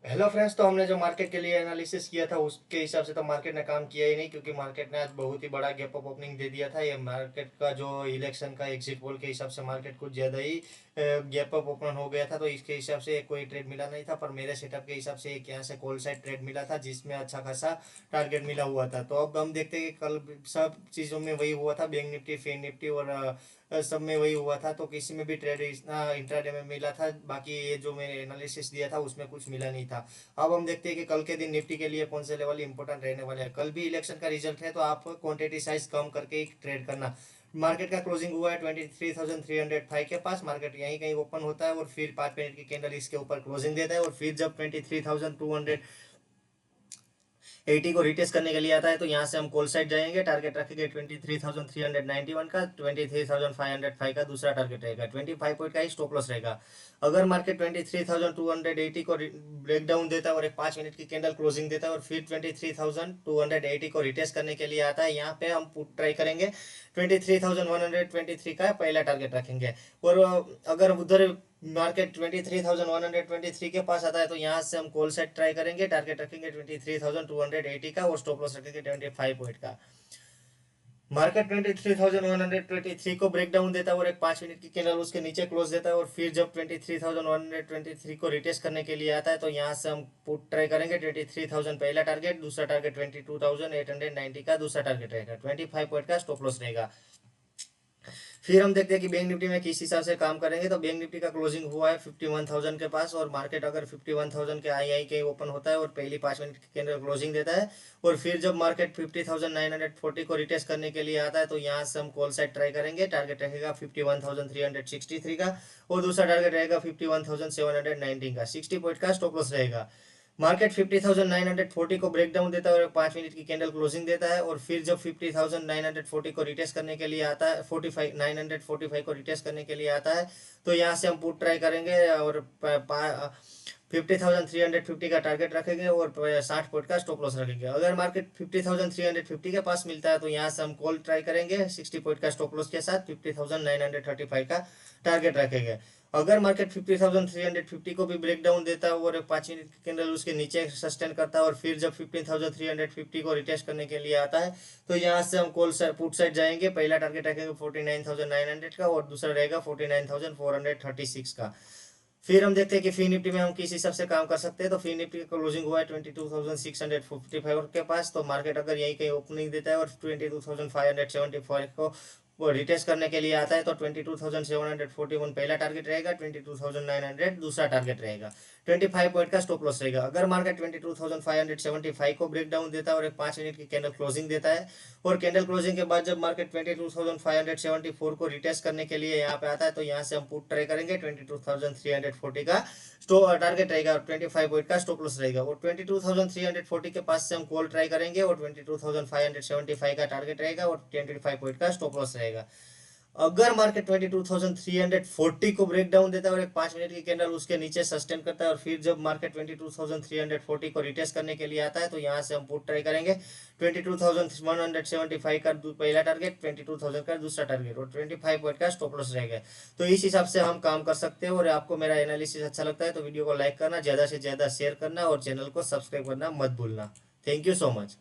Hello friends. तो हमने जो मार्केट के लिए एनालिसिस किया था उसके हिसाब से तो मार्केट ने काम किया ही नहीं, क्योंकि मार्केट ने आज बहुत ही बड़ा गैप अप ओपनिंग दे दिया था। ये मार्केट का जो इलेक्शन का एग्जिट पोल के हिसाब से मार्केट कुछ ज़्यादा ही गैप अप ओपन हो गया था, तो इसके हिसाब से कोई ट्रेड मिला नहीं था। पर मेरे सेटअप के हिसाब से एक यहाँ से कॉल साइड ट्रेड मिला था, जिसमें अच्छा खासा टारगेट मिला हुआ था। तो अब हम देखते हैं कि कल सब चीज़ों में वही हुआ था, बैंक निफ्टी, फिन निफ्टी और सब में वही हुआ था। तो किसी में भी ट्रेड इंट्राडे में मिला था, बाकी ये जो मैंने एनालिसिस दिया था उसमें कुछ मिला नहीं था। अब हम देखते हैं कि कल के दिन निफ्टी के लिए कौन से लेवल इंपॉर्टेंट रहने वाले हैं। कल भी इलेक्शन का रिजल्ट है, तो आप क्वांटिटी साइज कम करके ही ट्रेड करना। मार्केट का क्लोजिंग हुआ है 23,305 के पास। मार्केट यहीं कहीं ओपन होता है और फिर 5 मिनट की कैंडल इसके ऊपर क्लोजिंग देता है, और फिर जब 23,280 को रिटेस्ट करने के लिए आता है, तो यहाँ से हम कॉल साइड जाएंगे। टारगेट रखेंगे 23,391 का, 23,505 का दूसरा टारगेट रहेगा। 25 पॉइंट का ही स्टॉप लॉस रहेगा। अगर मार्केट 23,280 को ब्रेक डाउन देता है और एक 5 मिनट की कैंडल क्लोजिंग देता है, और फिर 23,280 को रिटेस्ट करने के लिए आता है, यहाँ पे हम पुट ट्राई करेंगे। 23,123 का पहला टारगेट रखेंगे। और अगर उधर मार्केट 23,123 के पास आता है, तो यहाँ से हम कॉल सेट ट्राई करेंगे। टारगेट रखेंगे 23,280 का, और स्टॉप लॉस रखेंगे 25 पॉइंट का। मार्केट 23,123 को ब्रेक डाउन देता है और एक 5 मिनट की कैंडल उसके नीचे क्लोज देता है, और फिर जब 23,123 को रिटेस्ट करने के लिए आता है, तो यहाँ से हम पुट ट्राई करेंगे। 23,000 पहला टारगेट, दूसरा टारगेट 22,890 का दूसरा टारगेट रहेगा। 25 पॉइंट का स्टॉप लॉस रहेगा। फिर हम देखते हैं कि बैंक निफ्टी में किस हिसाब से काम करेंगे। तो बैंक निफ्टी का क्लोजिंग हुआ है 51,000 के पास, और मार्केट अगर 51,000 के आई आई के ओपन होता है और पहली 5 मिनट के कैंडल क्लोजिंग देता है, और फिर जब मार्केट 50,940 को रिटेस्ट करने के लिए आता है, तो यहाँ से हम कॉल साइड ट्राई करेंगे। टारगेट रहेगा 51,363 का, और दूसरा टारगेट रहेगा 51,719 का। 60 पॉइंट का स्टॉप लॉस रहेगा। मार्केट 50,940 को ब्रेक डाउन देता है और 5 मिनट की कैंडल क्लोजिंग देता है, और फिर जब 50,940 को रिटेस्ट करने के लिए आता है, 945 को रिटेस्ट करने के लिए आता है, तो यहाँ से हम पुट ट्राई करेंगे और 50,350 का टारगेट रखेंगे, और 60 पॉइंट का स्टॉप लॉस रखेंगे। अगर मार्केट 50,350 के पास मिलता है, तो यहाँ से हम कॉल ट्राई करेंगे 60 पॉइंट का स्टॉप लॉस के साथ। 50,935 का टारगेट रखेंगे। अगर मार्केट 50,350 को भी ब्रेक डाउन देता है और एक 5 मिनट की कैंडल उसके नीचे सस्टेन करता है, और फिर जब 15,350 को रिटेस्ट करने के लिए आता है, तो यहाँ से हम कॉल पुट साइड जाएंगे। पहला टारगेट रखेंगे 49,900 का, और दूसरा रहेगा 49,436 का। फिर हम देखते हैं कि फी निफ्टी में हम किस हिसाब से काम कर सकते हैं। तो फी निफ्टी का क्लोजिंग हुआ है 22,655 के पास। तो मार्केट अगर यही कहीं ओपनिंग देता है और 22,574 को वो रिटेस्ट करने के लिए आता है, तो 22,741 पहला टारगेट रहेगा, 22,900 दूसरा टारगेट रहेगा। 25 पॉइंट का स्टॉप लॉस रहेगा। अगर मार्केट 22,575 को ब्रेक डाउन देता है और एक 5 मिनट की कैंडल क्लोजिंग देता है, और कैंडल क्लोजिंग के बाद जब मार्केट 22,574 को रिटेस्ट करने के लिए यहाँ पे आता है, तो यहाँ से हम पुट ट्राई करेंगे। 22,340 का टारगेट रहेगा, और 25 पॉइंट का स्टॉप लॉस रहेगा। और 22,340 के पास से हम कॉल ट्राई करेंगे, और 22,575 का टारगेट रहेगा, और 25 पॉइंट का स्टॉप लॉस रहेगा। अगर मार्केट 22,340 को ब्रेक डाउन देता है और एक 5 मिनट की कैंडल उसके नीचे सस्टेन करता है, और फिर जब मार्केट 22,340 को रिटेस्ट करने के लिए आता है, तो यहाँ से हम पुट ट्राई करेंगे। 22,175 का पहला टारगेट, 22,000 का दूसरा टारगेट, और 25 पॉइंट का स्टॉप लॉस रहेगा। तो इस हिसाब से हम काम कर सकते हैं। और आपको मेरा एनालिसिस अच्छा लगता है तो वीडियो को लाइक करना, ज़्यादा से ज़्यादा शेयर करना, और चैनल को सब्सक्राइब करना मत भूलना। Thank you so much.